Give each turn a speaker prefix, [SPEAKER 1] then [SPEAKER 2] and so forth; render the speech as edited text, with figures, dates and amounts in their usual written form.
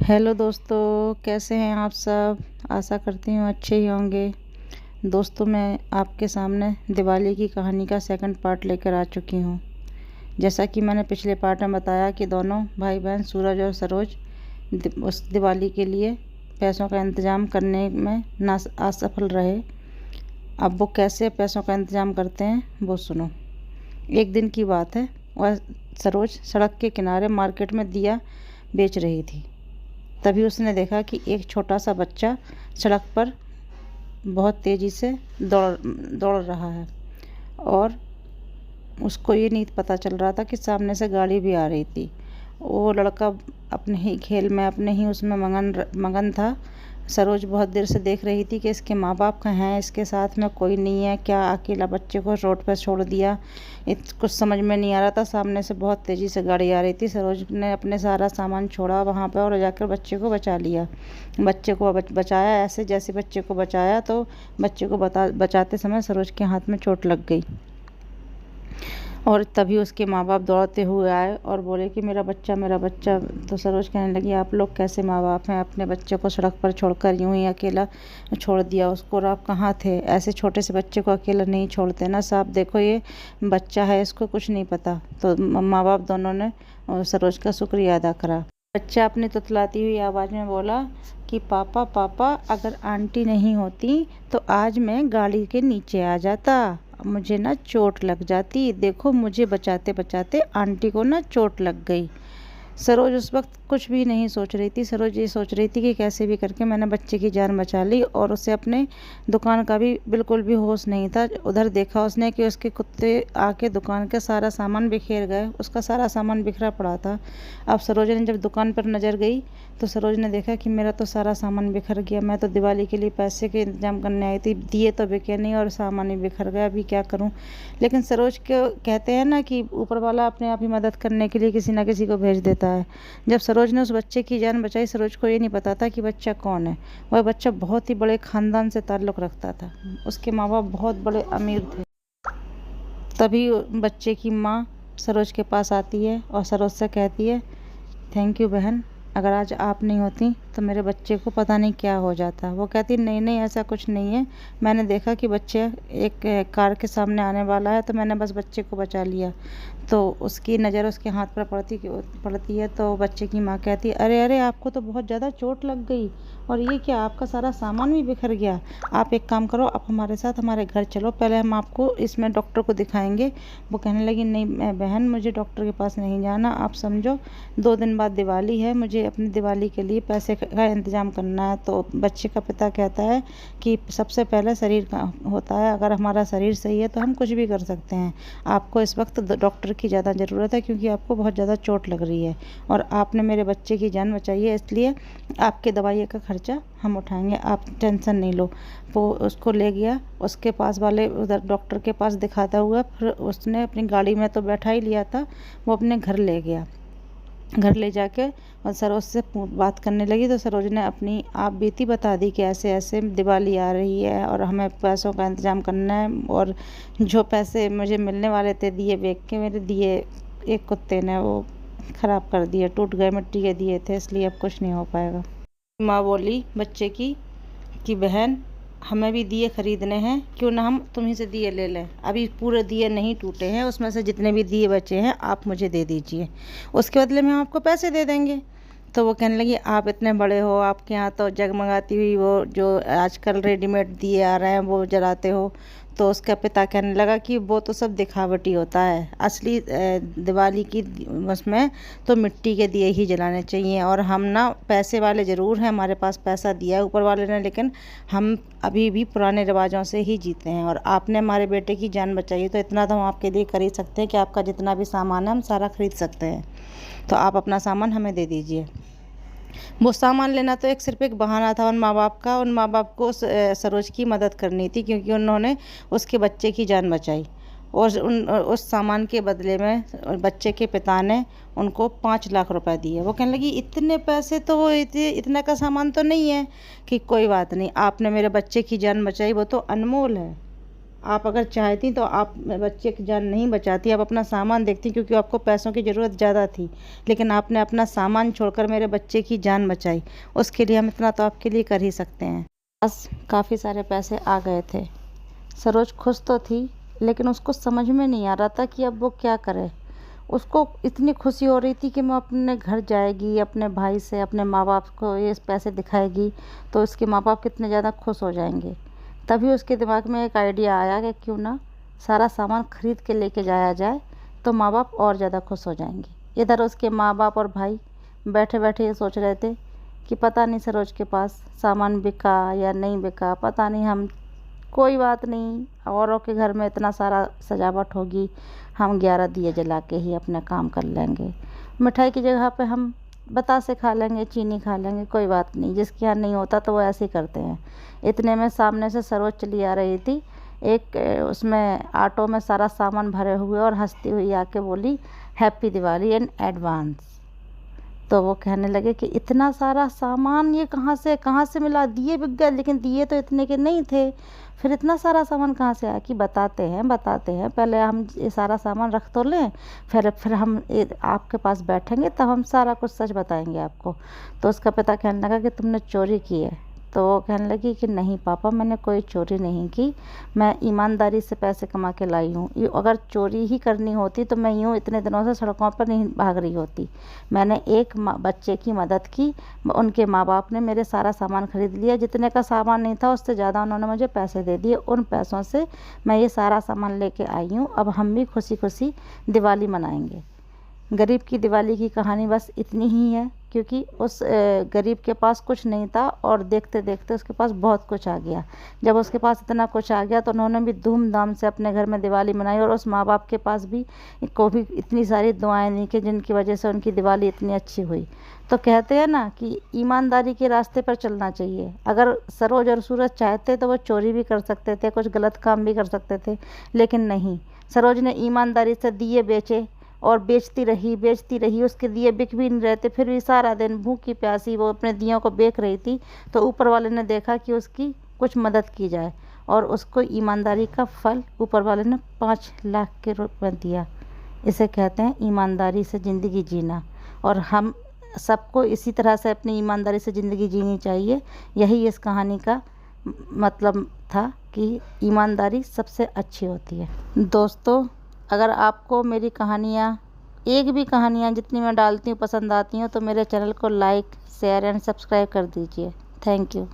[SPEAKER 1] Hello दोस्तों, कैसे हैं आप सब। आशा करती हूँ अच्छे ही होंगे। दोस्तों, मैं आपके सामने दिवाली की कहानी का सेकंड पार्ट लेकर आ चुकी हूँ। जैसा कि मैंने पिछले पार्ट में बताया कि दोनों भाई बहन सूरज और सरोज उस दिवाली के लिए पैसों का इंतज़ाम करने में ना असफल रहे। अब वो कैसे पैसों का इंतज़ाम करते हैं वो सुनो। एक दिन की बात है, वह सरोज सड़क के किनारे मार्केट में दिया बेच रही थी। तभी उसने देखा कि एक छोटा सा बच्चा सड़क पर बहुत तेज़ी से दौड़ दौड़ रहा है और उसको ये नहीं पता चल रहा था कि सामने से गाड़ी भी आ रही थी। वो लड़का अपने ही खेल में, अपने ही उसमें मगन था। सरोज बहुत देर से देख रही थी कि इसके माँ बाप कहाँ हैं, इसके साथ में कोई नहीं है, क्या अकेला बच्चे को रोड पर छोड़ दिया। कुछ समझ में नहीं आ रहा था। सामने से बहुत तेज़ी से गाड़ी आ रही थी। सरोज ने अपने सारा सामान छोड़ा वहाँ पर और जाकर बच्चे को बचा लिया। बच्चे को बचाया। ऐसे जैसे बच्चे को बचाया तो बच्चे को बचाते समय सरोज के हाथ में चोट लग गई और तभी उसके माँ बाप दौड़ते हुए आए और बोले कि मेरा बच्चा, मेरा बच्चा। तो सरोज कहने लगी, आप लोग कैसे माँ बाप हैं, अपने बच्चे को सड़क पर छोड़कर यूं ही अकेला छोड़ दिया उसको, और आप कहाँ थे। ऐसे छोटे से बच्चे को अकेला नहीं छोड़ते ना साहब, देखो ये बच्चा है, इसको कुछ नहीं पता। तो माँ बाप दोनों ने सरोज का शुक्रिया अदा करा। बच्चा अपनी तुतलाती हुई आवाज़ में बोला कि पापा पापा, अगर आंटी नहीं होती तो आज मैं गाड़ी के नीचे आ जाता, मुझे ना चोट लग जाती। देखो मुझे बचाते बचाते आंटी को ना चोट लग गई। सरोज उस वक्त कुछ भी नहीं सोच रही थी। सरोज ये सोच रही थी कि कैसे भी करके मैंने बच्चे की जान बचा ली, और उसे अपने दुकान का भी बिल्कुल भी होश नहीं था। उधर देखा उसने कि उसके कुत्ते आके दुकान का सारा सामान बिखेर गए। उसका सारा सामान बिखरा पड़ा था। अब सरोज ने जब दुकान पर नज़र गई तो सरोज ने देखा कि मेरा तो सारा सामान बिखर गया। मैं तो दिवाली के लिए पैसे के इंतजाम करने आई थी, दिए तो बिके नहीं और सामान ही बिखर गया, अभी क्या करूं। लेकिन सरोज को कहते हैं ना कि ऊपर वाला अपने आप ही मदद करने के लिए किसी ना किसी को भेज देता है। जब सरोज ने उस बच्चे की जान बचाई, सरोज को ये नहीं पता था कि बच्चा कौन है। वह बच्चा बहुत ही बड़े ख़ानदान से ताल्लुक़ रखता था। उसके माँ बाप बहुत बड़े अमीर थे। तभी बच्चे की माँ सरोज के पास आती है और सरोज से कहती है, थैंक यू बहन, अगर आज आप नहीं होती तो मेरे बच्चे को पता नहीं क्या हो जाता। वो कहती, नहीं नहीं, ऐसा कुछ नहीं है, मैंने देखा कि बच्चे एक कार के सामने आने वाला है तो मैंने बस बच्चे को बचा लिया। तो उसकी नज़र उसके हाथ पर पड़ती है तो बच्चे की माँ कहती है, अरे अरे, आपको तो बहुत ज़्यादा चोट लग गई, और ये क्या, आपका सारा सामान भी बिखर गया। आप एक काम करो, आप हमारे साथ हमारे घर चलो, पहले हम आपको इसमें डॉक्टर को दिखाएंगे। वो कहने लगी, नहीं बहन, मुझे डॉक्टर के पास नहीं जाना। आप समझो 2 दिन बाद दिवाली है, मुझे अपनी दिवाली के लिए पैसे का इंतज़ाम करना है। तो बच्चे का पिता कहता है कि सबसे पहले शरीर का होता है, अगर हमारा शरीर सही है तो हम कुछ भी कर सकते हैं। आपको इस वक्त डॉक्टर की ज़्यादा ज़रूरत है क्योंकि आपको बहुत ज़्यादा चोट लग रही है और आपने मेरे बच्चे की जान बचाई है, इसलिए आपके दवाई का खर्चा हम उठाएंगे, आप टेंशन नहीं लो। वो उसको ले गया, उसके पास वाले उधर डॉक्टर के पास दिखाता हुआ, फिर उसने अपनी गाड़ी में तो बैठा ही लिया था, वो अपने घर ले गया। घर ले जाके और सरोज से बात करने लगी तो सरोज ने अपनी आप बीती बता दी कि ऐसे ऐसे दिवाली आ रही है और हमें पैसों का इंतज़ाम करना है, और जो पैसे मुझे मिलने वाले थे दिए बेच के, मेरे दिए एक कुत्ते ने वो ख़राब कर दिए, टूट गए, मिट्टी के दिए थे, इसलिए अब कुछ नहीं हो पाएगा। माँ बोली बच्चे की कि बहन, हमें भी दिए खरीदने हैं, क्यों ना हम तुम्हीं से दिए ले लें। अभी पूरे दिए नहीं टूटे हैं, उसमें से जितने भी दिए बचे हैं आप मुझे दे दीजिए, उसके बदले में हम आपको पैसे दे देंगे। तो वो कहने लगी, आप इतने बड़े हो, आपके यहाँ तो जगमगाती हुई वो जो आजकल रेडीमेड दिए आ रहे हैं वो जलाते हो। तो उसका पिता कहने लगा कि वो तो सब दिखावटी होता है, असली दिवाली की उसमें तो मिट्टी के दिए ही जलाने चाहिए, और हम ना पैसे वाले ज़रूर हैं, हमारे पास पैसा दिया है ऊपर वाले ने, लेकिन हम अभी भी पुराने रिवाजों से ही जीते हैं, और आपने हमारे बेटे की जान बचाई है तो इतना तो हम आपके लिए खरीद सकते हैं कि आपका जितना भी सामान है हम सारा खरीद सकते हैं, तो आप अपना सामान हमें दे दीजिए। वो सामान लेना तो सिर्फ एक बहाना था उन माँ बाप का। उन माँ बाप को सरोज की मदद करनी थी क्योंकि उन्होंने उसके बच्चे की जान बचाई, और उस सामान के बदले में बच्चे के पिता ने उनको 5 लाख रुपए दिए। वो कहने लगी, इतने पैसे तो वो इतना का सामान तो नहीं है। कि कोई बात नहीं, आपने मेरे बच्चे की जान बचाई, वो तो अनमोल है। आप अगर चाहती तो आप बच्चे की जान नहीं बचाती, आप अपना सामान देखती, क्योंकि आपको पैसों की ज़रूरत ज़्यादा थी। लेकिन आपने अपना सामान छोड़कर मेरे बच्चे की जान बचाई। उसके लिए हम इतना तो आपके लिए कर ही सकते हैं। बस काफ़ी सारे पैसे आ गए थे। सरोज खुश तो थी, लेकिन उसको समझ में नहीं आ रहा था कि अब वो क्या करे। उसको इतनी खुशी हो रही थी कि मैं अपने घर जाएगी, अपने भाई से, अपने माँ बाप को ये पैसे दिखाएगी तो उसके माँ बाप कितने ज़्यादा खुश हो जाएंगे। तभी उसके दिमाग में एक आइडिया आया कि क्यों ना सारा सामान खरीद के लेके जाया जाए, तो माँ बाप और ज़्यादा खुश हो जाएंगे। इधर उसके माँ बाप और भाई बैठे बैठे ये सोच रहे थे कि पता नहीं सरोज के पास सामान बिका या नहीं बिका, पता नहीं। हम कोई बात नहीं, औरों के घर में इतना सारा सजावट होगी, हम 11 दिए जला के ही अपना काम कर लेंगे। मिठाई की जगह पे हम बतासे खा लेंगे, चीनी खा लेंगे, कोई बात नहीं। जिसके यहाँ नहीं होता तो वो ऐसे ही करते हैं। इतने में सामने से सरोज चली आ रही थी, एक उसमें ऑटो में सारा सामान भरे हुए, और हंसती हुई आके बोली, हैप्पी दिवाली इन एडवांस। तो वो कहने लगे कि इतना सारा सामान ये कहाँ से मिला? दिए बिक गए, लेकिन दिए तो इतने के नहीं थे, फिर इतना सारा सामान कहाँ से आया? कि बताते हैं, पहले हम ये सारा सामान रख तो लें, फिर हम आपके पास बैठेंगे तब हम सारा कुछ सच बताएंगे आपको। तो उसका पिता कहने लगा कि तुमने चोरी की है? तो वो कहने लगी कि नहीं पापा, मैंने कोई चोरी नहीं की, मैं ईमानदारी से पैसे कमा के लाई हूँ। अगर चोरी ही करनी होती तो मैं यूँ इतने दिनों से सड़कों पर नहीं भाग रही होती। मैंने एक बच्चे की मदद की, उनके माँ बाप ने मेरे सारा सामान खरीद लिया, जितने का सामान नहीं था उससे ज़्यादा उन्होंने मुझे पैसे दे दिए। उन पैसों से मैं ये सारा सामान लेके आई हूँ। अब हम भी खुशी खुशी दिवाली मनाएंगे। गरीब की दिवाली की कहानी बस इतनी ही है, क्योंकि उस गरीब के पास कुछ नहीं था और देखते देखते उसके पास बहुत कुछ आ गया। जब उसके पास इतना कुछ आ गया तो उन्होंने भी धूमधाम से अपने घर में दिवाली मनाई, और उस माँ बाप के पास भी को भी इतनी सारी दुआएं दी कि जिनकी वजह से उनकी दिवाली इतनी अच्छी हुई। तो कहते हैं ना कि ईमानदारी के रास्ते पर चलना चाहिए। अगर सरोज और सूरज चाहते तो वो चोरी भी कर सकते थे, कुछ गलत काम भी कर सकते थे, लेकिन नहीं, सरोज ने ईमानदारी से दिए बेचे और बेचती रही। उसके दिए बिक भी नहीं रहते, फिर भी सारा दिन भूखी प्यासी वो अपने दियों को बेच रही थी। तो ऊपर वाले ने देखा कि उसकी कुछ मदद की जाए, और उसको ईमानदारी का फल ऊपर वाले ने 5 लाख के रूप में दिया। इसे कहते हैं ईमानदारी से ज़िंदगी जीना, और हम सबको इसी तरह से अपनी ईमानदारी से ज़िंदगी जीनी चाहिए। यही इस कहानी का मतलब था कि ईमानदारी सबसे अच्छी होती है। दोस्तों, अगर आपको मेरी कहानियाँ, एक भी कहानियाँ जितनी मैं डालती हूँ पसंद आती हूँ, तो मेरे चैनल को लाइक, शेयर एंड सब्सक्राइब कर दीजिए। Thank you.